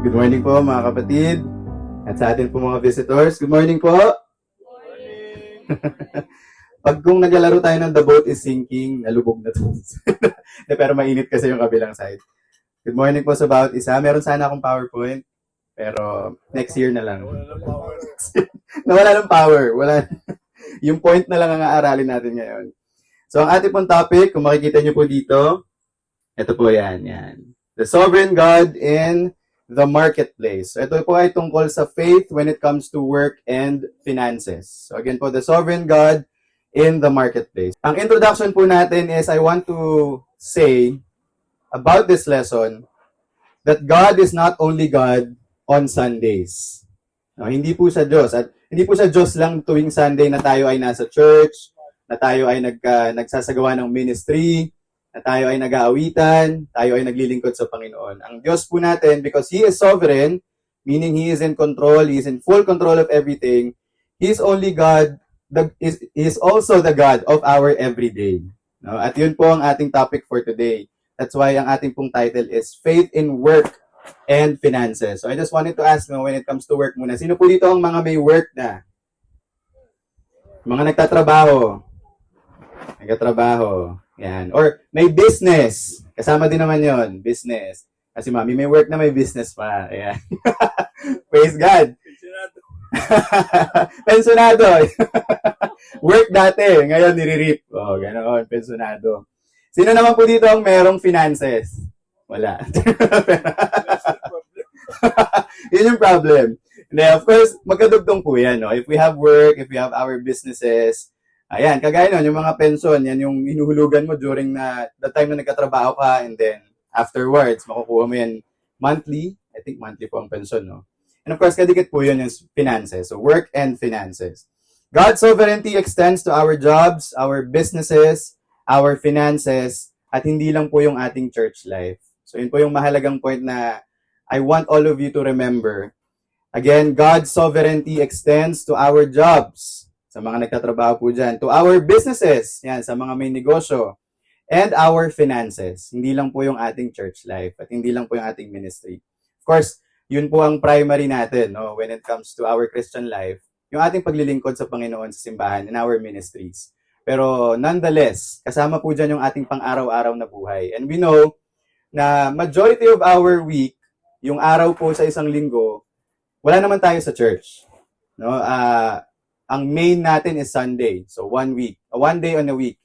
Good morning po mga kapatid. At sa atin po mga visitors, good morning po. Morning! Pag kung naglalaro tayo ng The Boat is Sinking, nalubog na to. Pero mainit kasi yung kabilang side. Good morning po sa bawat isa. Meron sana akong PowerPoint, pero next year na lang. Wala ng power. Nawala ng power. Wala. Yung point na lang ang aaralin natin ngayon. So ang ating pong topic, kung makikita nyo po dito, ito po yan. The Sovereign God in the Marketplace. So ito po ay tungkol sa faith when it comes to work and finances. So again po, the Sovereign God in the Marketplace. Ang introduction po natin is I want to say about this lesson that God is not only God on Sundays. No, hindi po siya Diyos. At hindi po siya Diyos lang tuwing Sunday na tayo ay nasa church, na tayo ay nagsasagawa ng ministry, na tayo ay nag-aawitan, tayo ay naglilingkod sa Panginoon. Ang Diyos po natin, because He is sovereign, meaning He is in control, He is in full control of everything, He is only God, He is also the God of our everyday. No? At yun po ang ating topic for today. That's why ang ating pong title is Faith in Work and Finances. So I just wanted to ask, when it comes to work muna, sino po dito ang mga may work na? Mga nagtatrabaho. Yan. Or may business. Kasama din naman yon, business. Kasi mami, may work na may business pa. Ayan. Praise God. Pensionado. Pensionado. Work dati, ngayon nire-reap. Ganoon, pensionado. Sino naman po dito ang merong finances? Wala. Yun yung problem. And of course, magkadugtong po yan. No? If we have work, if we have our businesses, ayan, kagaya nun, yung mga pension, yan yung hinuhulugan mo during the time na nagkatrabaho ka, and then afterwards, makukuha mo yan monthly. I think monthly po ang pension, no? And of course, kadikit po yun yung finances. So, work and finances. God's sovereignty extends to our jobs, our businesses, our finances, at hindi lang po yung ating church life. So, yun po yung mahalagang point na I want all of you to remember. Again, God's sovereignty extends to our jobs, sa mga nagtatrabaho po dyan, to our businesses, yan, sa mga may negosyo, and our finances. Hindi lang po yung ating church life, at hindi lang po yung ating ministry. Of course, yun po ang primary natin, no, when it comes to our Christian life, yung ating paglilingkod sa Panginoon sa simbahan in our ministries. Pero nonetheless, kasama po dyan yung ating pang-araw-araw na buhay. And we know na majority of our week, yung araw po sa isang linggo, wala naman tayo sa church. No? Ang main natin is Sunday. So, 1 day on a week.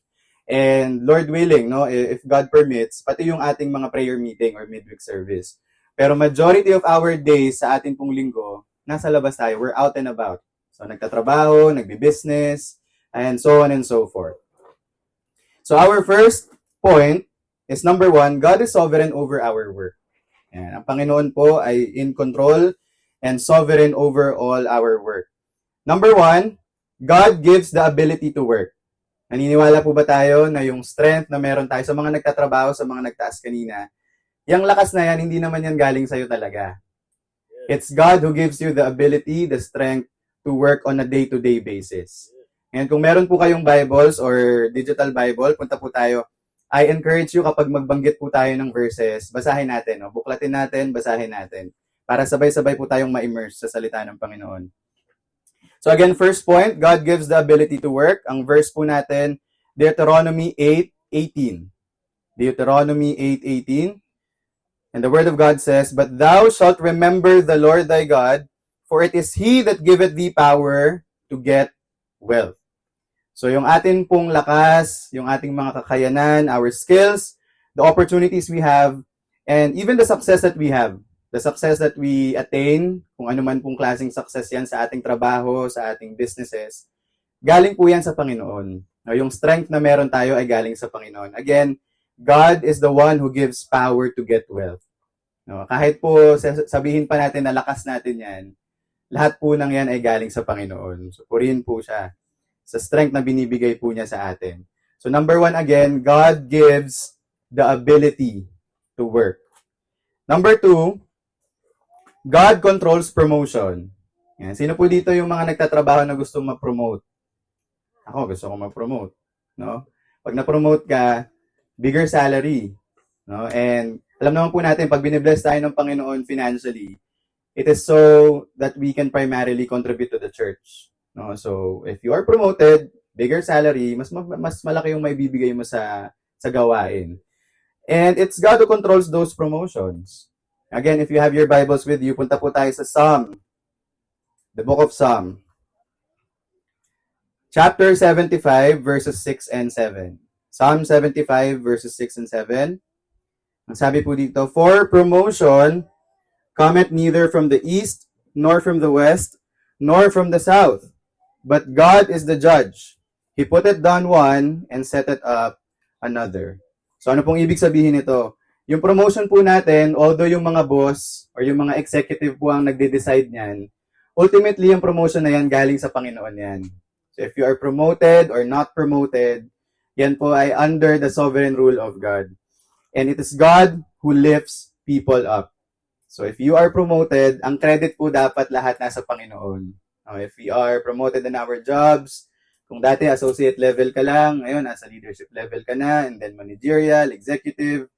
And Lord willing, no, if God permits, pati yung ating mga prayer meeting or midweek service. Pero majority of our days sa ating pong linggo, nasa labas tayo. We're out and about. So, nagtatrabaho, nagbi-business, and so on and so forth. So, our first point is number 1, God is sovereign over our work. Yan. Ang Panginoon po ay in control and sovereign over all our work. Number 1, God gives the ability to work. Naniniwala po ba tayo na yung strength na meron tayo sa mga nagtatrabaho, sa mga nagtaas kanina, yung lakas na yan, hindi naman yan galing sa'yo talaga. It's God who gives you the ability, the strength to work on a day-to-day basis. And kung meron po kayong Bibles or digital Bible, punta po tayo. I encourage you kapag magbanggit po tayo ng verses, basahin natin. No? Buklatin natin, basahin natin. Para sabay-sabay po tayong ma-immerse sa salita ng Panginoon. So again, first point, God gives the ability to work. Ang verse po natin, Deuteronomy 8:18. Deuteronomy 8:18. And the word of God says, "But thou shalt remember the Lord thy God, for it is He that giveth thee power to get wealth." So yung atin pong lakas, yung ating mga kakayanan, our skills, the opportunities we have, and even the success that we have, the success that we attain, kung ano man pong klaseng success yan sa ating trabaho, sa ating businesses, galing po yan sa Panginoon. No, yung strength na meron tayo ay galing sa Panginoon. Again, God is the one who gives power to get wealth. No, kahit po sabihin pa natin na lakas natin yan, lahat po ng yan ay galing sa Panginoon. So, purihin po siya sa strength na binibigay po niya sa atin. So, number 1 again, God gives the ability to work. Number 2, God controls promotion. Yan. Sino po dito yung mga nagtatrabaho na gusto ma-promote? Ako, gusto ko ma-promote. No? Pag na-promote ka, bigger salary. No? And alam naman po natin, pag binibless tayo ng Panginoon financially, it is so that we can primarily contribute to the church. No? So, if you are promoted, bigger salary, mas malaki yung may bibigay mo sa gawain. And it's God who controls those promotions. Again, if you have your Bibles with you, punta po tayo sa Psalm, the book of Psalm. Chapter 75, verses 6 and 7. Psalm 75, verses 6 and 7. Ang sabi po dito, for promotion cometh neither from the east, nor from the west, nor from the south. But God is the judge. He putteth down one, and setteth up another. So ano pong ibig sabihin nito? Yung promotion po natin, although yung mga boss, or yung mga executive po ang nagde-decide niyan, ultimately yung promotion na yan galing sa Panginoon yan. So if you are promoted or not promoted, yan po ay under the sovereign rule of God. And it is God who lifts people up. So if you are promoted, ang credit po dapat lahat nasa Panginoon. If we are promoted in our jobs, kung dati associate level ka lang, ngayon nasa leadership level ka na, and then managerial, executive,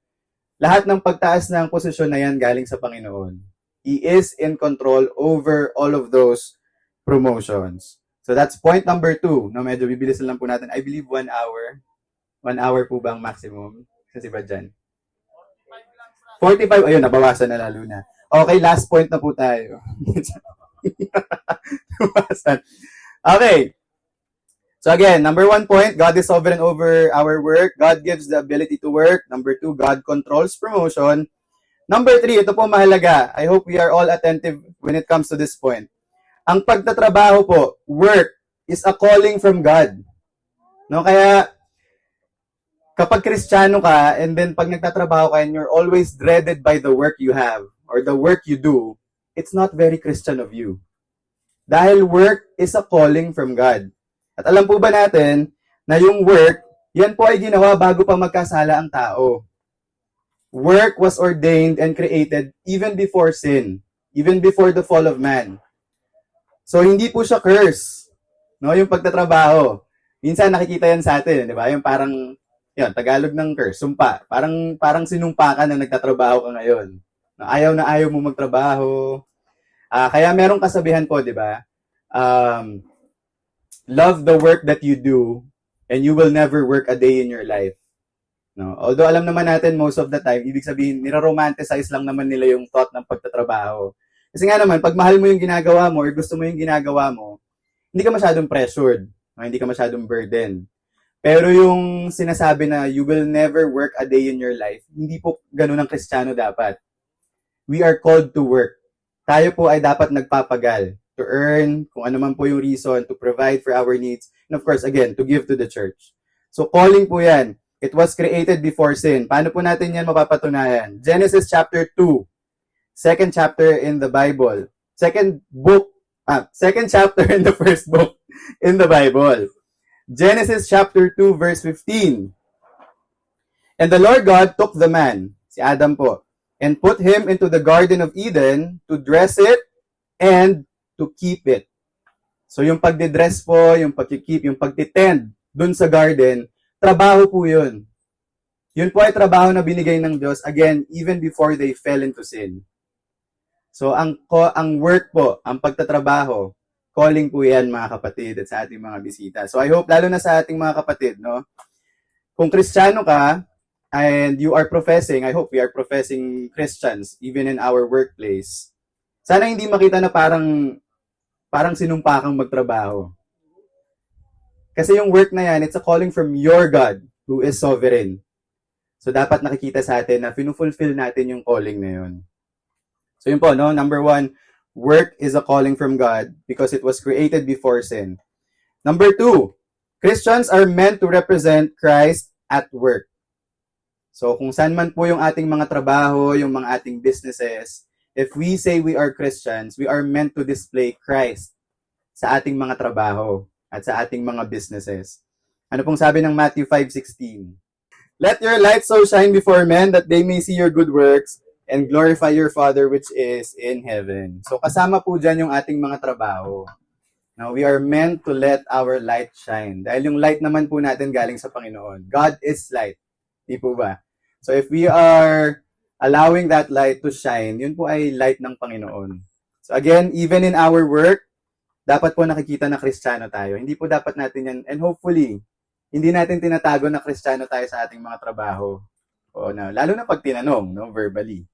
lahat ng pagtaas ng posisyon na yan galing sa Panginoon. He is in control over all of those promotions. So that's point number 2. No, medyo bibilis lang po natin. I believe 1 hour. 1 hour po ba ang maximum? Kasi ba dyan? 45. Ayun, nabawasan na lalo na. Okay, last point na po tayo. Nabawasan. Okay. So again, number 1 point, God is sovereign over our work. God gives the ability to work. Number 2, God controls promotion. Number 3, ito po mahalaga. I hope we are all attentive when it comes to this point. Ang pagtatrabaho po, work, is a calling from God. No, kaya kapag Kristiyano ka, and then pag nagtatrabaho ka and you're always dreaded by the work you have, or the work you do, it's not very Christian of you. Dahil work is a calling from God. At alam po ba natin na yung work, yan po ay ginawa bago pa magkasala ang tao. Work was ordained and created even before sin, even before the fall of man. So, hindi po siya curse. No, yung pagtatrabaho. Minsan nakikita yan sa atin, di ba? Yung parang, yun, Tagalog ng curse, sumpa. Parang sinumpa ka na nagtatrabaho ka ngayon. No, ayaw na ayaw mo magtrabaho. Kaya merong kasabihan po, di ba? Love the work that you do, and you will never work a day in your life. No? Although alam naman natin most of the time, ibig sabihin, niraromanticize lang naman nila yung thought ng pagtatrabaho. Kasi nga naman, pag mahal mo yung ginagawa mo or gusto mo yung ginagawa mo, hindi ka masyadong pressured, hindi ka masyadong burdened. Pero yung sinasabi na you will never work a day in your life, hindi po ganun ang Kristiyano dapat. We are called to work. Tayo po ay dapat nagpapagal to earn, kung ano man po yung reason, to provide for our needs, and of course, again, to give to the church. So calling po yan. It was created before sin. Paano po natin yan mapapatunayan? Genesis chapter 2. Second chapter in the Bible. Second chapter in the first book in the Bible. Genesis chapter 2 verse 15. And the Lord God took the man, si Adam po, and put him into the Garden of Eden to dress it and to keep it. So yung pagdidress po, yung pagkikeep, yung pagtitend dun sa garden, trabaho po yun. Yun po ay trabaho na binigay ng Diyos, again, even before they fell into sin. So, ang work po, ang pagtatrabaho, calling po yan mga kapatid at sa ating mga bisita. So, I hope, lalo na sa ating mga kapatid, no? Kung Kristiyano ka, and you are professing, I hope we are professing Christians, even in our workplace, sana hindi makita na parang sinumpa kang magtrabaho. Kasi yung work na yan, it's a calling from your God, who is sovereign. So, dapat nakikita sa atin na finufulfill natin yung calling na yun. So yun po, no? Number 1, work is a calling from God because it was created before sin. Number 2, Christians are meant to represent Christ at work. So kung saan man po yung ating mga trabaho, yung mga ating businesses, if we say we are Christians, we are meant to display Christ sa ating mga trabaho at sa ating mga businesses. Ano pong sabi ng Matthew 5:16? Let your light so shine before men that they may see your good works and glorify your Father which is in heaven. So kasama po dyan yung ating mga trabaho. Now, we are meant to let our light shine. Dahil yung light naman po natin galing sa Panginoon. God is light. Di po ba? So if we are allowing that light to shine, yun po ay light ng Panginoon. So again, even in our work, dapat po nakikita na Kristiyano tayo. Hindi po dapat natin yan, and hopefully, hindi natin tinatago na Kristiyano tayo sa ating mga trabaho. O, lalo na pag tinanong, no, verbally.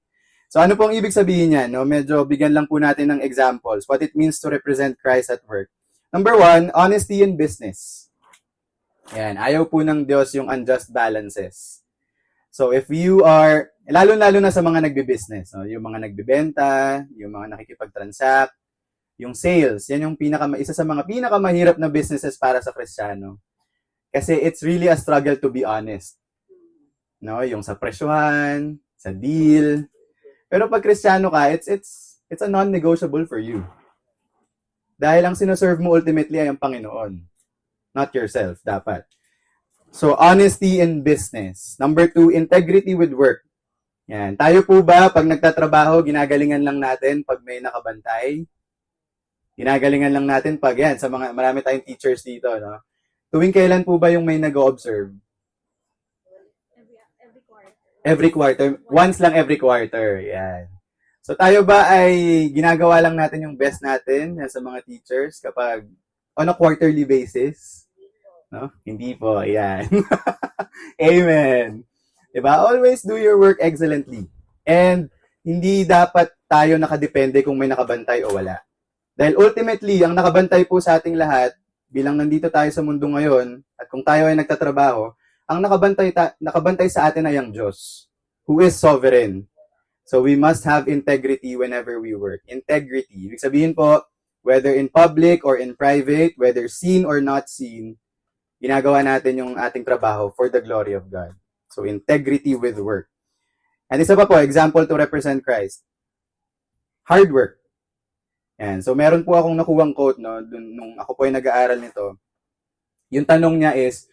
So ano pong ibig sabihin niyan? No? Medyo bigyan lang po natin ng examples, what it means to represent Christ at work. Number 1, honesty in business. Yan, ayaw po ng Diyos yung unjust balances. So if you are, lalo-lalo na sa mga nagbe-business, no? Yung mga nagbebenta, yung mga nakikipag-transact, yung sales, yan yung isa sa mga pinakamahirap na businesses para sa Kristiyano. Kasi it's really a struggle to be honest. No, yung sa presyuhan, sa deal. Pero pag Kristiyano ka, it's a non-negotiable for you. Dahil ang sinoserve mo ultimately ay ang Panginoon, not yourself, dapat. So, honesty in business. Number 2, integrity with work. Yan. Tayo po ba, pag nagtatrabaho, ginagalingan lang natin pag may nakabantay? Ginagalingan lang natin pag yan, sa mga, marami tayong teachers dito, no? Tuwing kailan po ba yung may nag-observe? Every quarter. Once lang every quarter. Yan. So tayo ba ay ginagawa lang natin yung best natin yan, sa mga teachers kapag on a quarterly basis? No? Hindi po. Yan. Amen. Diba? Always do your work excellently. And hindi dapat tayo nakadepende kung may nakabantay o wala. Dahil ultimately, ang nakabantay po sa ating lahat, bilang nandito tayo sa mundo ngayon, at kung tayo ay nagtatrabaho, ang nakabantay sa atin ay ang Diyos, who is sovereign. So we must have integrity whenever we work. Integrity. Ibig sabihin po, whether in public or in private, whether seen or not seen, ginagawa natin yung ating trabaho for the glory of God. So integrity with work. And isa pa po, example to represent Christ. Hard work. Yan. So, meron po akong nakuwang quote, no, nung ako po ay nag-aaral nito. Yung tanong niya is,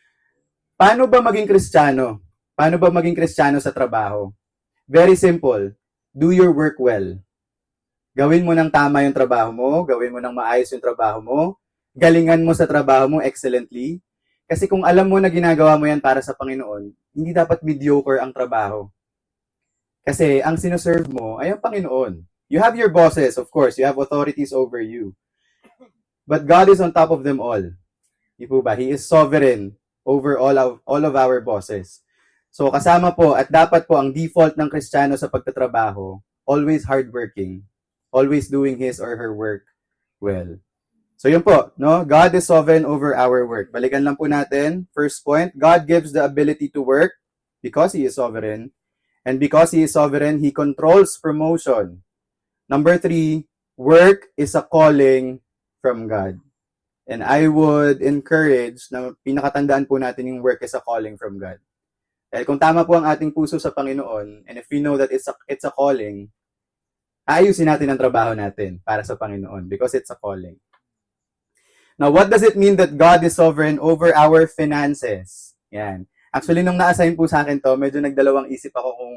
paano ba maging Kristiyano? Paano ba maging Kristiyano sa trabaho? Very simple. Do your work well. Gawin mo ng tama yung trabaho mo, gawin mo ng maayos yung trabaho mo, galingan mo sa trabaho mo excellently. Kasi kung alam mo na ginagawa mo yan para sa Panginoon, hindi dapat mediocre ang trabaho. Kasi ang sinoserve mo ay ang Panginoon. You have your bosses, of course. You have authorities over you. But God is on top of them all. Di po ba? He is sovereign over all of our bosses. So kasama po at dapat po ang default ng Kristiyano sa pagtatrabaho, always hardworking, always doing his or her work well. So yun po, no? God is sovereign over our work. Balikan lang po natin. First point, God gives the ability to work because He is sovereign. And because He is sovereign, He controls promotion. Number 3, work is a calling from God. And I would encourage na pinakatandaan po natin yung work is a calling from God. Dahil kung tama po ang ating puso sa Panginoon, and if we know that it's a calling, ayusin natin ang trabaho natin para sa Panginoon because it's a calling. Now, what does it mean that God is sovereign over our finances? Yan. Actually, nung na-assign po sa akin to, medyo nagdalawang isip ako kung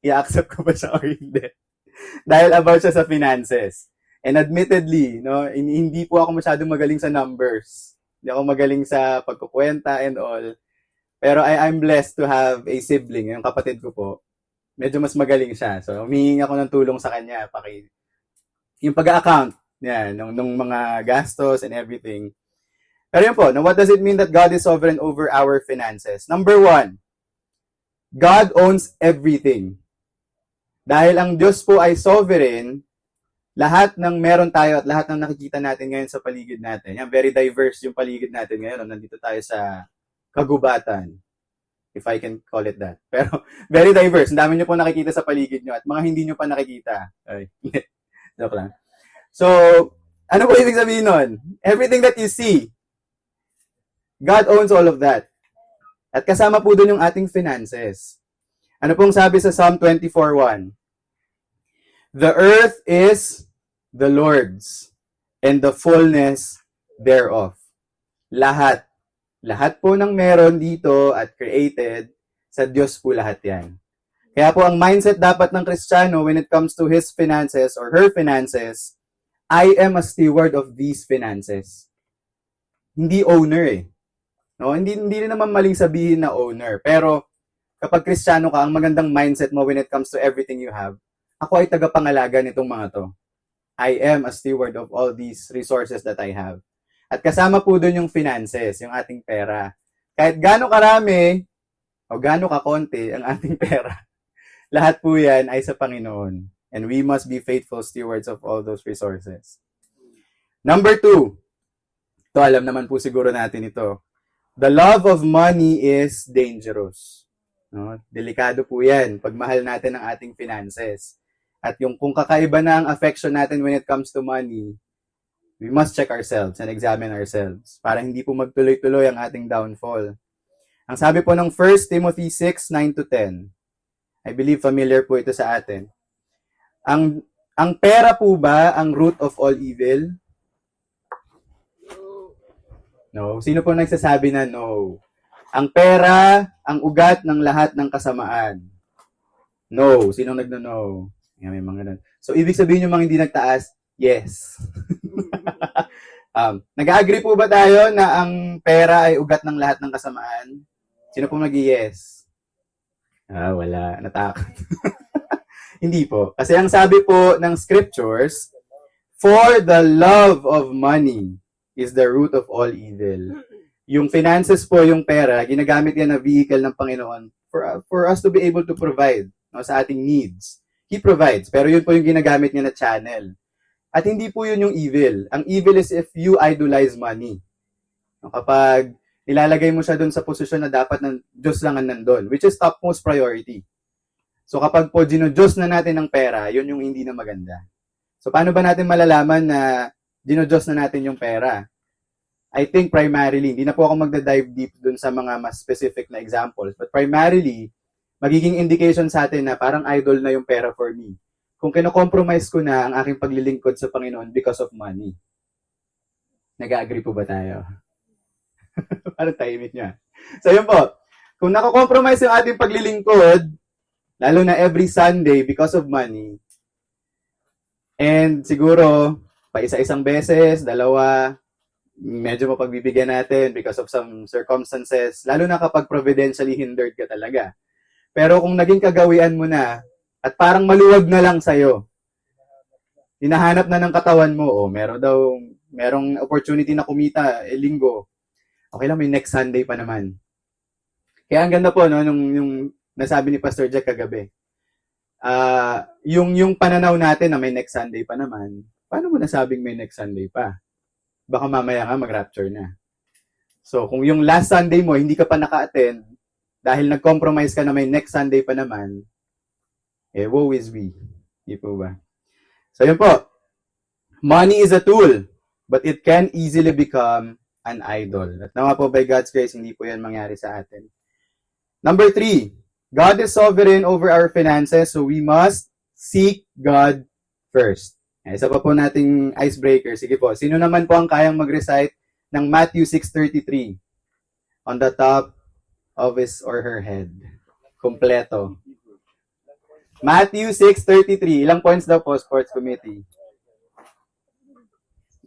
i-accept ko ba siya or hindi. Dahil about siya sa finances. And admittedly, no, hindi po ako masyadong magaling sa numbers. Hindi ako magaling sa pagkukwenta and all. Pero I'm blessed to have a sibling, yung kapatid ko po. Medyo mas magaling siya. So, humihingi ako ng tulong sa kanya. Yung pag-account, yan, nung mga gastos and everything. Pero yun po, now what does it mean that God is sovereign over our finances? Number 1, God owns everything. Dahil ang Diyos po ay sovereign, lahat ng meron tayo at lahat ng nakikita natin ngayon sa paligid natin. Yan, very diverse yung paligid natin ngayon. Nandito tayo sa kagubatan, if I can call it that. Pero very diverse. Ang dami nyo po nakikita sa paligid nyo at mga hindi nyo pa nakikita. Ay, joke lang. So, ano po ibig sabihin nun? Everything that you see, God owns all of that. At kasama po dun yung ating finances. Ano pong sabi sa Psalm 24:1? The earth is the Lord's, and the fullness thereof. Lahat. Lahat po ng meron dito at created, sa Diyos po lahat yan. Kaya po ang mindset dapat ng Kristiyano when it comes to his finances or her finances, I am a steward of these finances. Hindi owner eh. No? Hindi rin naman maling sabihin na owner. Pero kapag Kristiyano ka, ang magandang mindset mo when it comes to everything you have, ako ay tagapangalaga nitong mga to. I am a steward of all these resources that I have. At kasama po doon yung finances, yung ating pera. Kahit gaano karami o gaano kakonti ang ating pera, lahat po yan ay sa Panginoon. And we must be faithful stewards of all those resources. Number 2, ito alam naman po siguro natin ito. The love of money is dangerous. No? Delikado po yan pag mahal natin ang ating finances. At yung kung kakaiba na ang affection natin when it comes to money, we must check ourselves and examine ourselves para hindi po magtuloy-tuloy ang ating downfall. Ang sabi po ng 1 Timothy 6:9-10, I believe familiar po ito sa atin. Ang pera po ba ang root of all evil? No. Sino po nagsasabi na no? Ang pera, ang ugat ng lahat ng kasamaan. No. Sino nagno-no? Yan, may mga ganun. So, ibig sabihin yung mga hindi nagtaas, yes. Nag-agree po ba tayo na ang pera ay ugat ng lahat ng kasamaan? Sino po nag-yes? Wala. Natakot. Hindi po. Kasi ang sabi po ng scriptures, for the love of money is the root of all evil. Yung finances po, yung pera, ginagamit yan na vehicle ng Panginoon for us to be able to provide, no, sa ating needs. He provides, pero yun po yung ginagamit niya na channel. At hindi po yun yung evil. Ang evil is if you idolize money. No, kapag nilalagay mo siya doon sa posisyon na dapat ng Diyos lang ang nandun, which is topmost priority. So kapag po dinodiyos na natin ng pera, yun yung hindi na maganda. So paano ba natin malalaman na dinodiyos na natin yung pera? I think primarily, hindi na po ako magda-dive deep dun sa mga mas specific na examples, but primarily, magiging indication sa atin na parang idol na yung pera for me. Kung kino-compromise ko na ang aking paglilingkod sa Panginoon because of money. Nag-agree po ba tayo? Parang tahimik niya. So yun po, kung nako-compromise yung ating paglilingkod, lalo na every Sunday because of money, and siguro, pa isa-isang beses, dalawa, medyo mapagbibigyan natin because of some circumstances, lalo na kapag providentially hindered ka talaga. Pero kung naging kagawian mo na, at parang maluwag na lang sa'yo, hinahanap na ng katawan mo, merong opportunity na kumita, linggo, okay lang, may next Sunday pa naman. Kaya ang ganda po, no, yung nasabi ni Pastor Jack kagabi, yung pananaw natin na may next Sunday pa naman, paano mo nasabing may next Sunday pa? Baka mamaya ka mag-rapture na. So, kung yung last Sunday mo, hindi ka pa naka-attend, dahil nag-compromise ka na may next Sunday pa naman, woe is we. Di po ba? So, yun po. Money is a tool, but it can easily become an idol. At naman po, by God's grace, hindi po yan mangyari sa atin. Number 3, God is sovereign over our finances, so we must seek God first. Isa pa po nating icebreaker. Sige po, sino naman po ang kayang mag-recite ng Matthew 6:33 on the top of his or her head? Kompleto. Matthew 6:33. Ilang points daw po, sports committee?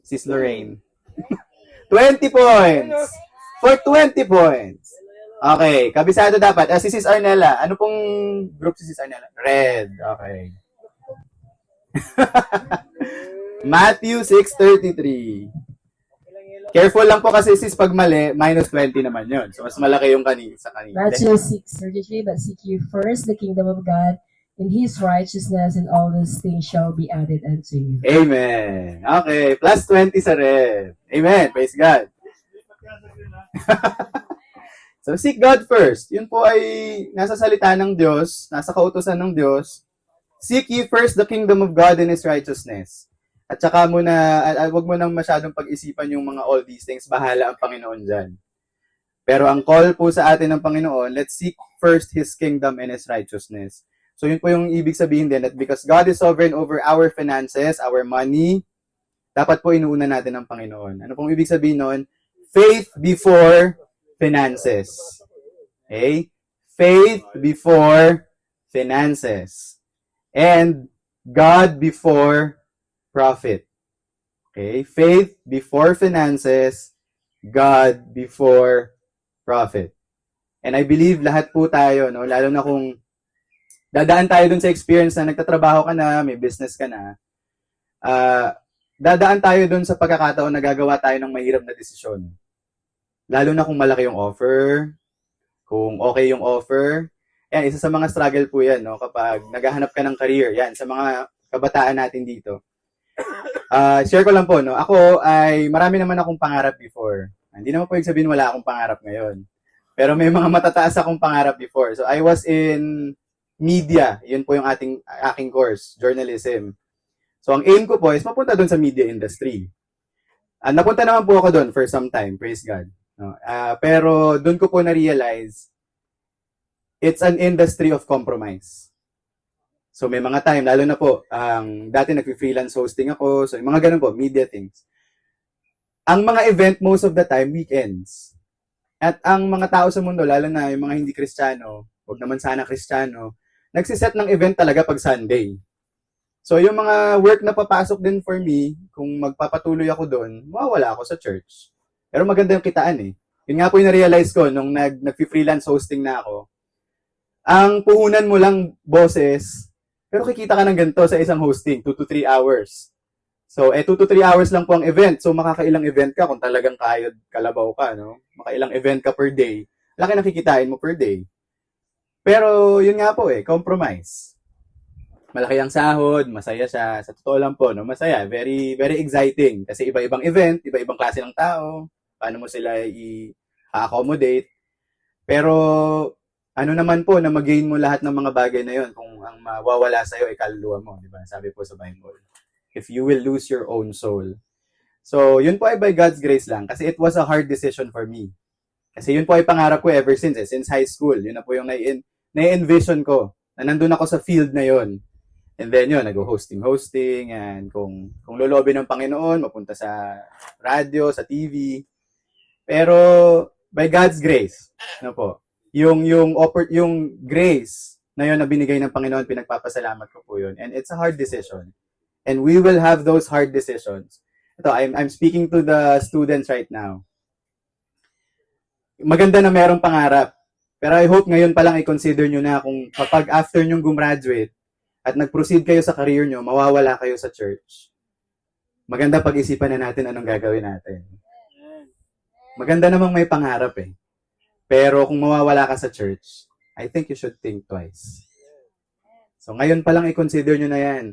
Sis Lorraine. 20 points! For 20 points! Okay, kabisado dapat. Si Sis Arnella. Ano pong group si Sis Arnella? Red. Okay. Matthew 6:33. Careful lang po kasi sis pag mali, minus 20 naman yun. So, mas malaki yung sa kanina. Matthew 6:33, but seek you first the kingdom of God and His righteousness, and all these things shall be added unto you. Amen. Okay, plus 20 sa red. Amen. Praise God. So, seek God first. Yun po ay nasa salita ng Diyos, nasa kautusan ng Diyos. Seek ye first the kingdom of God and His righteousness. At saka mo na, wag mo nang masyadong pag-isipan yung mga all these things, bahala ang Panginoon dyan. Pero ang call po sa atin ng Panginoon, let's seek first His kingdom and His righteousness. So yun po yung ibig sabihin din, that because God is sovereign over our finances, our money, dapat po inuuna natin ang Panginoon. Ano pong ibig sabihin nun? Faith before finances. Okay? Faith before finances. And God before profit. Okay? Faith before finances, God before profit. And I believe lahat po tayo, no, lalo na kung dadaan tayo dun sa experience na nagtatrabaho ka na, may business ka na, dadaan tayo dun sa pagkakataon na gagawa tayo ng mahirap na desisyon. Lalo na kung malaki yung offer, kung okay yung offer. Yan, isa sa mga struggle po yan, no? Kapag naghahanap ka ng career, yan, sa mga kabataan natin dito. Share ko lang po, no? Ako ay, marami naman akong pangarap before. Hindi naman po ibig sabihin wala akong pangarap ngayon. Pero may mga matataas akong pangarap before. So, I was in media. Yun po yung aking course, journalism. So, ang aim ko po is mapunta doon sa media industry. Napunta naman po ako doon for some time, praise God. No? Pero doon ko po na-realize, it's an industry of compromise. So, may mga time, lalo na po, dati nag-freelance hosting ako, so yung mga ganun po, media things. Ang mga event, most of the time, weekends. At ang mga tao sa mundo, lalo na yung mga hindi Kristiyano, huwag naman sana Kristiyano, nagsiset ng event talaga pag Sunday. So, yung mga work na papasok din for me, kung magpapatuloy ako doon, mawawala ako sa church. Pero maganda yung kitaan eh. Yun nga po yung na-realize ko nung nag-freelance hosting na ako. Ang puhunan mo lang, boses, pero kikita ka ng ganito sa isang hosting, 2 to 3 hours. So, 2 to 3 hours lang po ang event. So, makakailang event ka kung talagang kayod kalabaw ka, no? Makailang event ka per day. Laki na kikitain mo per day. Pero, yun nga po compromise. Malaki ang sahod, masaya siya. Sa totoo lang po, no? Masaya. Very, very exciting. Kasi iba-ibang event, iba-ibang klase ng tao. Paano mo sila i-accommodate. Pero, ano naman po na mag-gain mo lahat ng mga bagay na yun kung ang mawawala sa'yo ay kaluluwa mo, di ba? Sabi po sa Bible. If you will lose your own soul. So, yun po ay by God's grace lang. Kasi it was a hard decision for me. Kasi yun po ay pangarap ko ever since. Since high school. Yun na po yung na-envision ko. Na nandun ako sa field na yun. And then yun, nag-hosting. And kung lolobin ng Panginoon, mapunta sa radio, sa TV. Pero, by God's grace, ano po, yung grace na yun na binigay ng Panginoon, pinagpapasalamat ko po yun. And it's a hard decision. And we will have those hard decisions. Ito, I'm speaking to the students right now. Maganda na merong pangarap. Pero I hope ngayon pa lang i-consider nyo na kung kapag after nyo gumraduate at nag-proceed kayo sa career nyo, mawawala kayo sa church. Maganda pag-isipan na natin anong gagawin natin. Maganda namang may pangarap Pero kung mawawala ka sa church, I think you should think twice. So ngayon pa lang i-consider nyo na yan.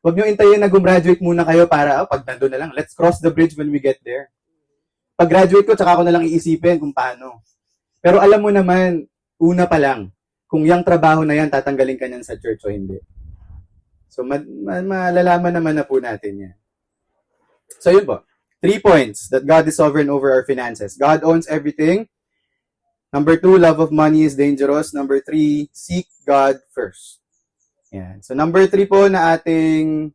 Huwag nyo intayin na gumraduate muna kayo para, pag nandun na lang, let's cross the bridge when we get there. Pag graduate ko, tsaka ko na lang iisipin kung paano. Pero alam mo naman, una pa lang, kung yung trabaho na yan, tatanggalin ka niyan sa church o hindi. So, malalaman naman na po natin yan. So, yun po. 3 points that God is sovereign over our finances. God owns everything. Number 2, love of money is dangerous. Number 3, seek God first. Yan. So, number 3 po na ating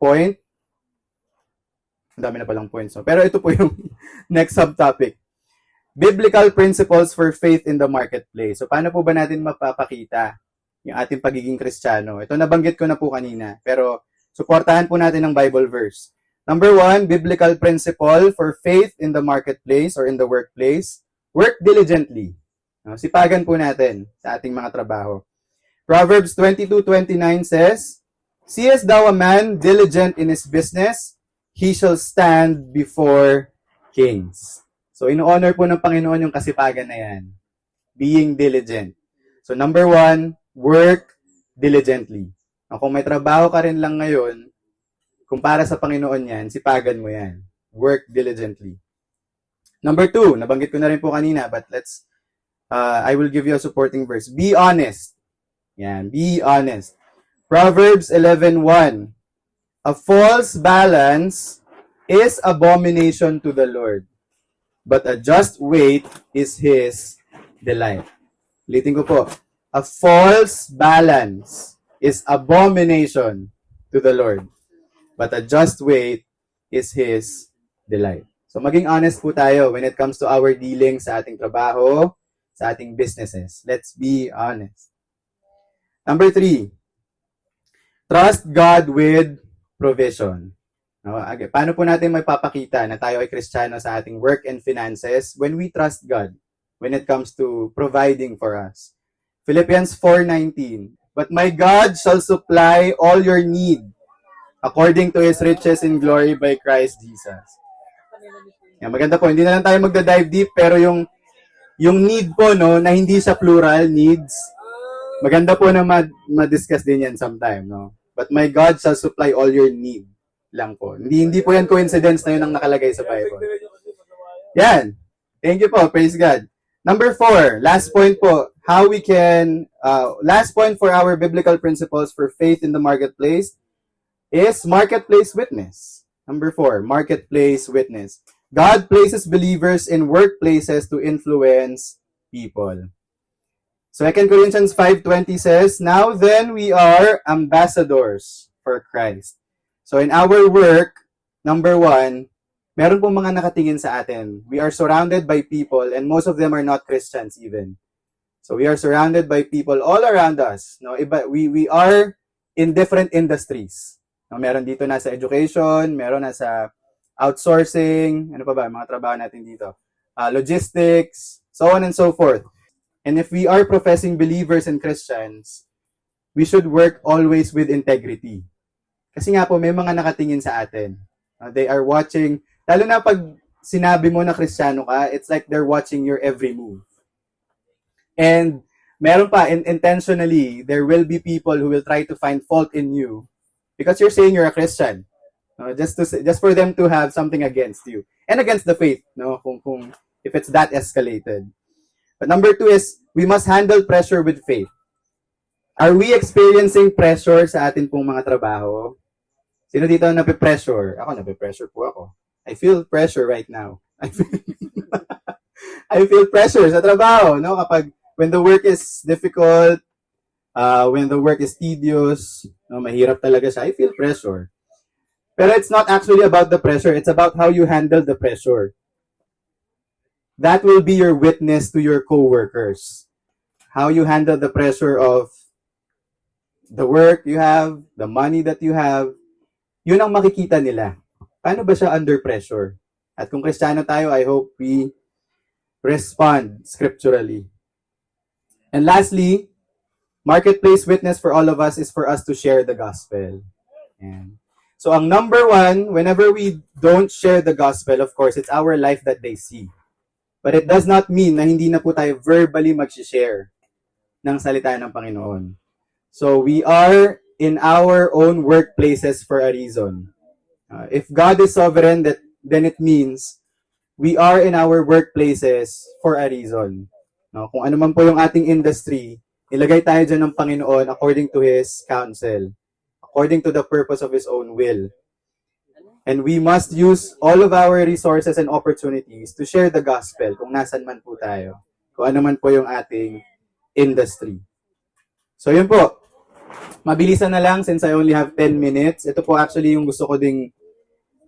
point. Ang dami na palang points. No? Pero ito po yung next subtopic. Biblical principles for faith in the marketplace. So, paano po ba natin mapapakita yung ating pagiging Kristiyano? Ito nabanggit ko na po kanina. Pero, suportahan po natin ng Bible verse. Number 1, biblical principle for faith in the marketplace or in the workplace. Work diligently. No? Sipagan po natin sa ating mga trabaho. Proverbs 22:29 says, "Seest thou a man diligent in his business, he shall stand before kings." So, ino-honor po ng Panginoon yung kasipagan na yan. Being diligent. So, number 1, work diligently. Kung may trabaho ka rin lang ngayon, kung para sa Panginoon yan, sipagan mo yan. Work diligently. Number 2, nabanggit ko na rin po kanina, but I will give you a supporting verse. Be honest. Yan, be honest. Proverbs 11:1. A false balance is abomination to the Lord, but a just weight is His delight. Ulitin ko po. A false balance is abomination to the Lord, but a just weight is His delight. So maging honest po tayo when it comes to our dealings sa ating trabaho, sa ating businesses. Let's be honest. Number 3, trust God with provision. Paano po natin mapapakita na tayo ay Kristiyano sa ating work and finances when we trust God when it comes to providing for us? Philippians 4:19, "But my God shall supply all your need according to His riches in glory by Christ Jesus. Yan, maganda po. Hindi na lang tayo magda-dive deep, pero yung need po, no, na hindi siya plural, needs, maganda po na ma-discuss din yan sometime, no? But my God shall supply all your need lang po. Hindi po yan coincidence na yun ang nakalagay sa Bible. Yan. Thank you po. Praise God. Number 4, last point po, how we can, last point for our biblical principles for faith in the marketplace is marketplace witness. Number 4, marketplace witness. God places believers in workplaces to influence people. So 2 Corinthians 5:20 says, "Now then we are ambassadors for Christ." So in our work, number 1, meron pong mga nakatingin sa atin. We are surrounded by people and most of them are not Christians even. So we are surrounded by people all around us. No, we are in different industries. No, meron dito nasa education, meron nasa outsourcing, ano pa ba, mga trabaho natin dito. Logistics, so on and so forth. And if we are professing believers and Christians, we should work always with integrity. Kasi nga po, may mga nakatingin sa atin. They are watching, lalo na pag sinabi mo na Kristiyano ka, it's like they're watching your every move. And meron pa, intentionally, there will be people who will try to find fault in you because you're saying you're a Christian. Just for them to have something against you. And against the faith, no? Kung if it's that escalated. But number 2 is, we must handle pressure with faith. Are we experiencing pressure sa atin pong mga trabaho? Sino dito nape-pressure? Ako, nape-pressure po ako. I feel pressure right now. I feel pressure sa trabaho, no? Kapag, when the work is difficult, when the work is tedious, no, mahirap talaga siya, I feel pressure. Pero it's not actually about the pressure, it's about how you handle the pressure. That will be your witness to your co-workers. How you handle the pressure of the work you have, the money that you have, yun ang makikita nila. Paano ba siya under pressure? At kung Kristiyano tayo, I hope we respond scripturally. And lastly, marketplace witness for all of us is for us to share the gospel. And so ang number 1, whenever we don't share the gospel, of course, it's our life that they see. But it does not mean na hindi na po tayo verbally mag-share ng salita ng Panginoon. So we are in our own workplaces for a reason. If God is sovereign, then it means we are in our workplaces for a reason. No? Kung ano man po yung ating industry, ilagay tayo dyan ng Panginoon according to His counsel, according to the purpose of His own will. And we must use all of our resources and opportunities to share the gospel kung nasan man po tayo, kung ano man po yung ating industry. So yun po, mabilisan na lang since I only have 10 minutes. Ito po actually yung gusto ko ding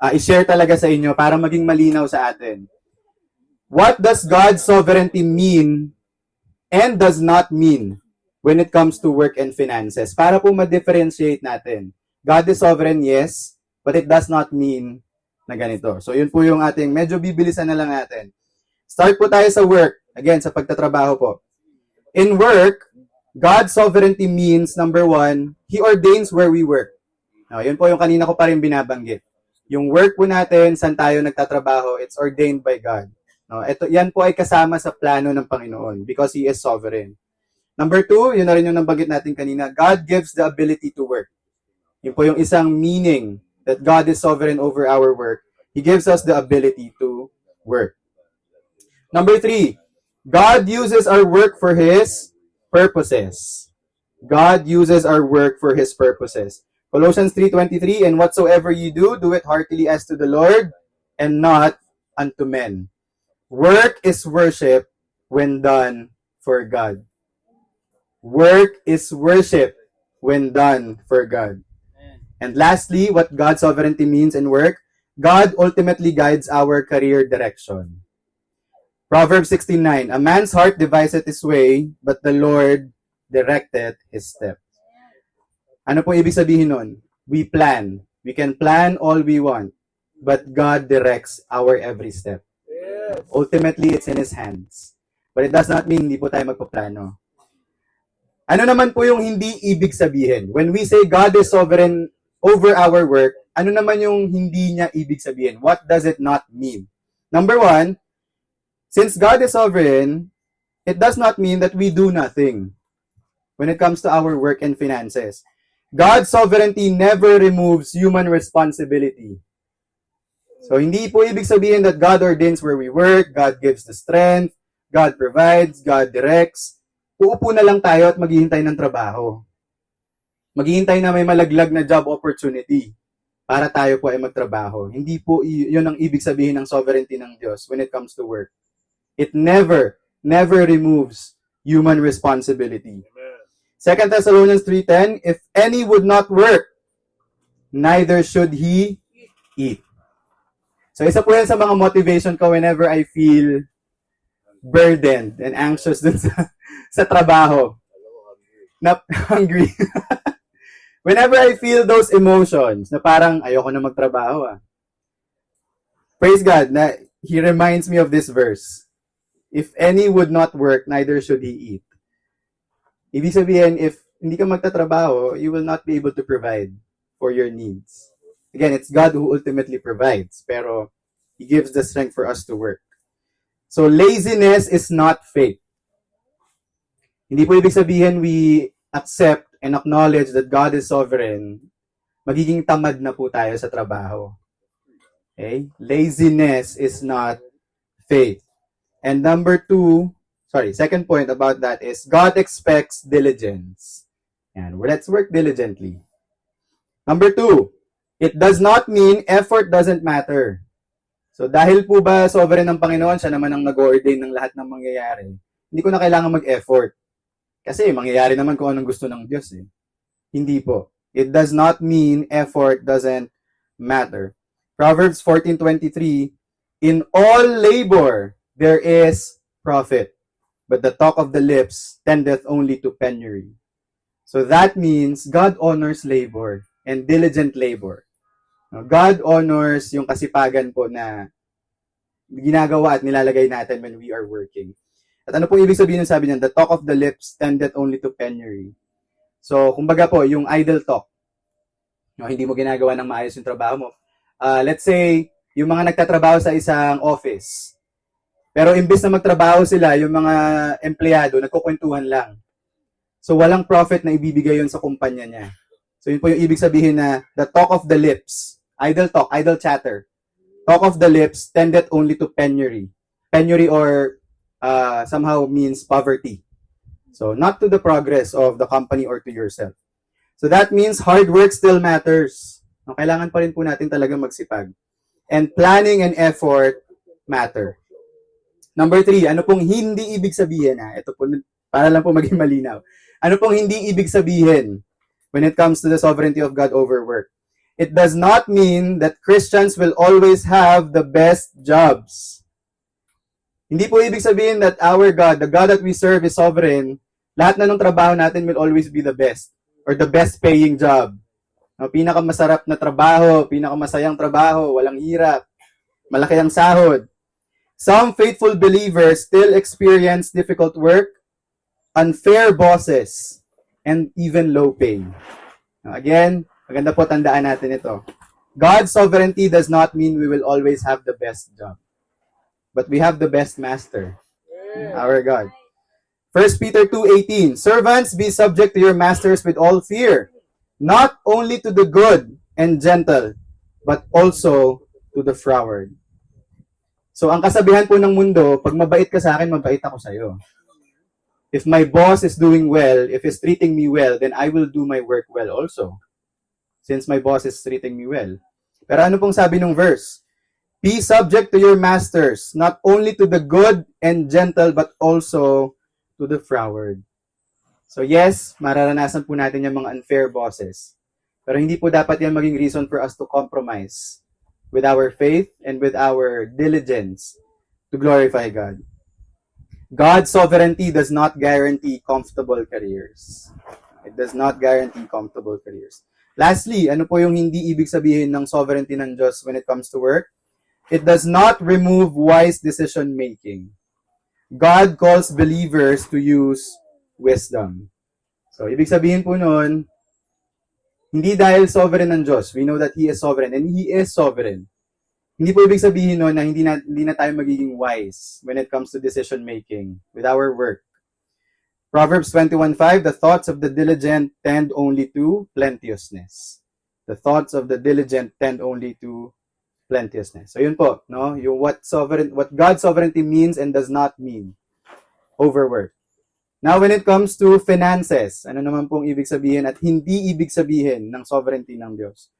i-share talaga sa inyo para maging malinaw sa atin. What does God's sovereignty mean and does not mean when it comes to work and finances? Para po ma-differentiate natin. God is sovereign, yes, but it does not mean na ganito. So yun po yung ating, medyo bibilisan na lang natin. Start po tayo sa work. Again, sa pagtatrabaho po. In work, God's sovereignty means, number 1, He ordains where we work. Now, yun po yung kanina ko pa rin binabanggit. Yung work po natin, saan tayo nagtatrabaho, it's ordained by God. No, yan po ay kasama sa plano ng Panginoon because He is sovereign. Number 2, yun na rin yung nabanggit natin kanina, God gives the ability to work. Yun po yung isang meaning that God is sovereign over our work. He gives us the ability to work. Number 3, God uses our work for His purposes. God uses our work for His purposes. Colossians 3:23, and whatsoever you do, do it heartily as to the Lord and not unto men. Work is worship when done for God. Work is worship when done for God. And lastly, what God's sovereignty means in work, God ultimately guides our career direction. Proverbs 16:9, a man's heart deviseth his way, but the Lord directeth his steps. Ano po ibig sabihin nun? We plan. We can plan all we want, but God directs our every step. Yes. Ultimately, it's in His hands. But it does not mean hindi po tayo magpaplano. Ano naman po yung hindi ibig sabihin? When we say God is sovereign over our work, ano naman yung hindi niya ibig sabihin? What does it not mean? Number one, since God is sovereign, it does not mean that we do nothing when it comes to our work and finances. God's sovereignty never removes human responsibility. So, hindi po ibig sabihin that God ordains where we work, God gives the strength, God provides, God directs. Uupo na lang tayo at maghihintay ng trabaho. Maghihintay na may malaglag na job opportunity para tayo po ay magtrabaho. Hindi po yun ang ibig sabihin ng sovereignty ng Diyos when it comes to work. It never removes human responsibility. 2 Thessalonians 3:10, if any would not work, neither should he eat. So isa po yan sa mga motivation ko whenever I feel burdened and anxious dun sa trabaho. Na hungry. Whenever I feel those emotions, na parang ayoko na magtrabaho. Praise God, na He reminds me of this verse. If any would not work, neither should he eat. Ibig sabihin, if hindi ka magtatrabaho, you will not be able to provide for your needs. Again, it's God who ultimately provides, pero He gives the strength for us to work. So, laziness is not faith. Hindi po ibig sabihin we accept and acknowledge that God is sovereign, magiging tamad na po tayo sa trabaho. Okay? Laziness is not faith. And second point about that is God expects diligence. And let's work diligently. Number 2, it does not mean effort doesn't matter. So dahil po ba sovereign ng Panginoon, siya naman ang nag-ordain ng lahat ng mangyayari, hindi ko na kailangan mag-effort. Kasi mangyayari naman kung anong gusto ng Diyos. Hindi po. It does not mean effort doesn't matter. Proverbs 14:23, in all labor there is profit, but the talk of the lips tendeth only to penury. So that means God honors labor and diligent labor. God honors yung kasipagan po na ginagawa at nilalagay natin when we are working. At ano po ibig sabihin ng sabi niyan? The talk of the lips tendeth only to penury. So, kumbaga po, yung idle talk, hindi mo ginagawa ng maayos yung trabaho mo. Let's say, yung mga nagtatrabaho sa isang office, pero imbis na magtrabaho sila, yung mga empleyado, nagkukwentuhan lang. So, walang profit na ibibigay yun sa kumpanya niya. So, yun po yung ibig sabihin na the talk of the lips, idle talk, idle chatter, talk of the lips tended only to penury. Penury or somehow means poverty. So, not to the progress of the company or to yourself. So, that means hard work still matters. Kailangan pa rin po natin talaga magsipag. And planning and effort matter. Number 3, ano pong hindi ibig sabihin? Ito po, para lang po maging malinaw. Ano pong hindi ibig sabihin when it comes to the sovereignty of God over work? It does not mean that Christians will always have the best jobs. Hindi po ibig sabihin that our God, the God that we serve is sovereign. Lahat na ng trabaho natin will always be the best or the best paying job. Pinakamasarap na trabaho, pinakamasayang trabaho, walang hirap, malaki ang sahod. Some faithful believers still experience difficult work, unfair bosses, and even low pay. Again, maganda po tandaan natin ito. God's sovereignty does not mean we will always have the best job. But we have the best master, our God. 1 Peter 2:18, servants, be subject to your masters with all fear, not only to the good and gentle, but also to the froward. So, ang kasabihan po ng mundo, pag mabait ka sa akin, mabait ako sa'yo. If my boss is doing well, if he's treating me well, then I will do my work well also. Since my boss is treating me well. Pero ano pong sabi ng verse? Be subject to your masters, not only to the good and gentle, but also to the froward. So yes, mararanasan po natin yung mga unfair bosses. Pero hindi po dapat yan maging reason for us to compromise with our faith and with our diligence to glorify God. God's sovereignty does not guarantee comfortable careers. It does not guarantee comfortable careers. Lastly, ano po yung hindi ibig sabihin ng sovereignty ng Diyos when it comes to work? It does not remove wise decision making. God calls believers to use wisdom. So, ibig sabihin po nun, Hindi dahil sovereign ng Diyos. We know that He is sovereign and He is sovereign. Hindi po ibig sabihin no, na hindi na tayo magiging wise when it comes to decision making with our work. Proverbs 21:5, the thoughts of the diligent tend only to plenteousness. The thoughts of the diligent tend only to plenteousness. So yun po, no? Yung what God's sovereignty means and does not mean. Overwork. Now, when it comes to finances, ano naman pong ibig sabihin at hindi ibig sabihin ng sovereignty ng Diyos?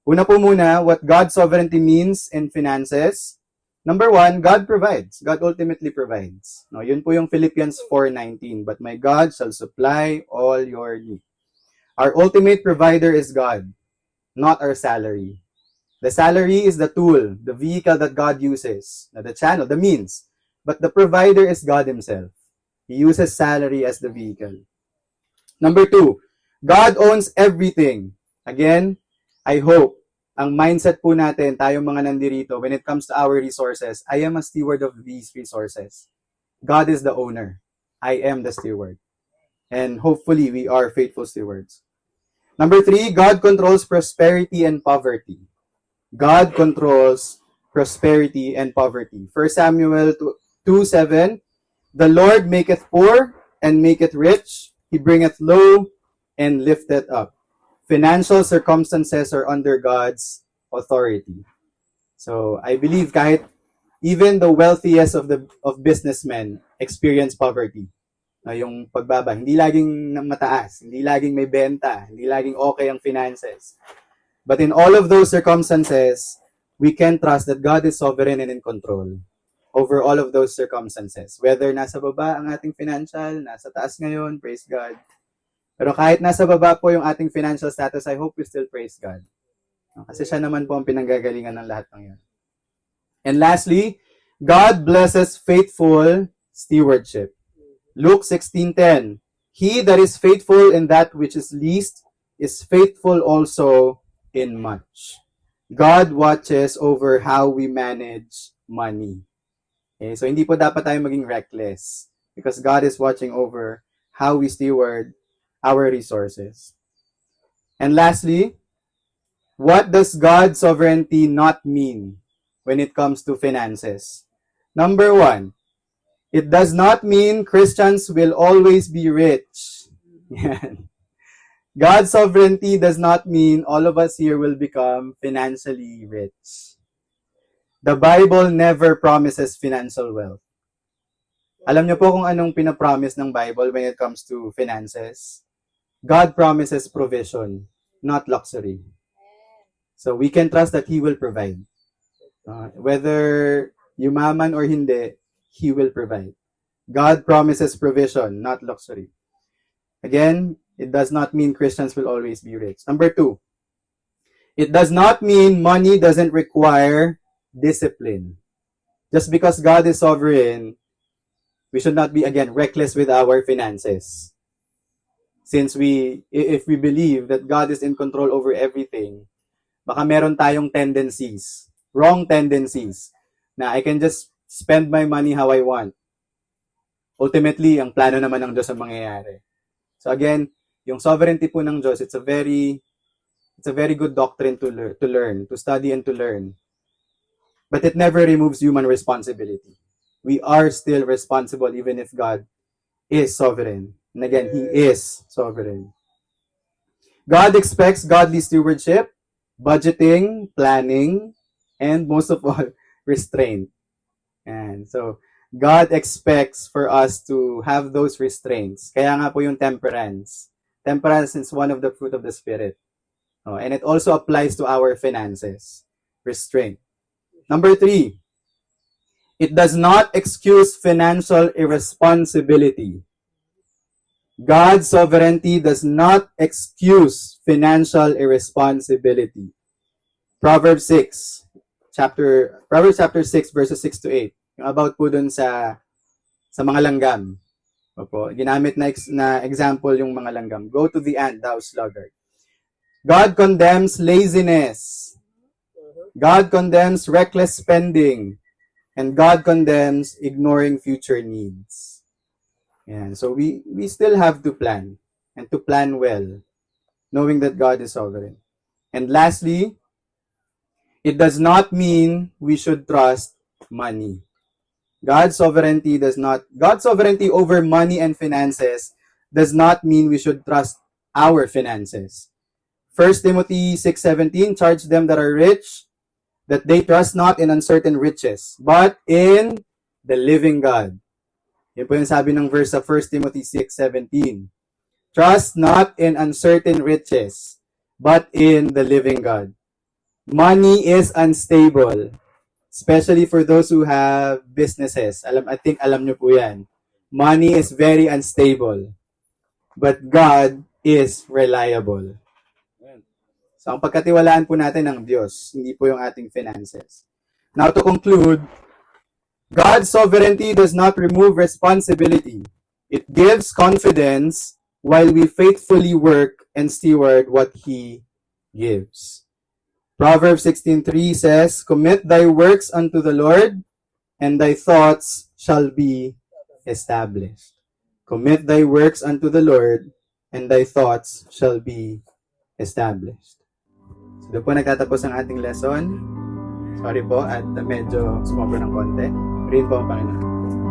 Una po muna, what God's sovereignty means in finances. Number one, God provides. God ultimately provides. No, yun po yung Philippians 4:19. But my God shall supply all your need. Our ultimate provider is God, not our salary. The salary is the tool, the vehicle that God uses, the channel, the means. But the provider is God Himself. He uses salary as the vehicle. Number two, God owns everything. Again, I hope, ang mindset po natin, tayong mga nandirito, when it comes to our resources, I am a steward of these resources. God is the owner. I am the steward. And hopefully, we are faithful stewards. Number three, God controls prosperity and poverty. God controls prosperity and poverty. 1 Samuel 2:7, the Lord maketh poor and maketh rich. He bringeth low and lifteth up. Financial circumstances are under God's authority. So, I believe kahit even the wealthiest of businessmen experience poverty. Yung pagbaba, hindi laging mataas, hindi laging may benta, hindi laging okay ang finances. But in all of those circumstances, we can trust that God is sovereign and in control over all of those circumstances. Whether nasa baba ang ating financial, nasa taas ngayon, praise God. Pero kahit nasa baba po yung ating financial status, I hope we still praise God. Kasi siya naman po ang pinanggagalingan ng lahat ng yun. And lastly, God blesses faithful stewardship. Luke 16:10, he that is faithful in that which is least is faithful also in much. God watches over how we manage money. Okay, so hindi po dapat tayo maging reckless because God is watching over how we steward our resources. And lastly, what does God's sovereignty not mean when it comes to finances? Number one, it does not mean Christians will always be rich. God's sovereignty does not mean all of us here will become financially rich. The Bible never promises financial wealth. Alam niyo po kung anong pinapromise ng Bible when it comes to finances? God promises provision, not luxury. So we can trust that He will provide. Whether yumaman or hindi, He will provide. God promises provision, not luxury. Again, it does not mean Christians will always be rich. Number two, it does not mean money doesn't require discipline. Just because God is sovereign, we should not be, again, reckless with our finances. Since if we believe that God is in control over everything, baka meron tayong tendencies, wrong tendencies, na I can just spend my money how I want. Ultimately, ang plano naman ng Diyos ang mangyayari. So again, yung sovereignty po ng Diyos, it's a very good doctrine to learn, to study and to learn. But it never removes human responsibility. We are still responsible even if God is sovereign. And again, He is sovereign. God expects godly stewardship, budgeting, planning, and most of all, restraint. And so, God expects for us to have those restraints. Kaya nga po yung temperance. Temperance is one of the fruit of the Spirit. And it also applies to our finances. Restraint. Number three, it does not excuse financial irresponsibility. God's sovereignty does not excuse financial irresponsibility. Proverbs chapter 6, verses 6 to 8. Yung about po dun sa mga langgam. Opo, ginamit na example yung mga langgam. Go to the ant, thou sluggard. God condemns laziness. God condemns reckless spending. And God condemns ignoring future needs. And so we still have to plan and to plan well. knowing that God is sovereign. And lastly, it does not mean we should trust money. God's sovereignty over money and finances does not mean we should trust our finances. 1 Timothy 6:17, charge them that are rich, that they trust not in uncertain riches, but in the living God. Yan po yung sabi ng verse sa 1 Timothy 6:17. Trust not in uncertain riches, but in the living God. Money is unstable, especially for those who have businesses. I think alam nyo po yan. Money is very unstable, but God is reliable. So, ang pagkatiwalaan po natin ng Diyos, hindi po yung ating finances. Now, to conclude, God's sovereignty does not remove responsibility. It gives confidence while we faithfully work and steward what He gives. Proverbs 16:3 says, commit thy works unto the Lord, and thy thoughts shall be established. Commit thy works unto the Lord, and thy thoughts shall be established. So, doon po nagtatapos ang ating lesson. Sorry po, at medyo sumobra ng konti. Purihin po ang Panginoon.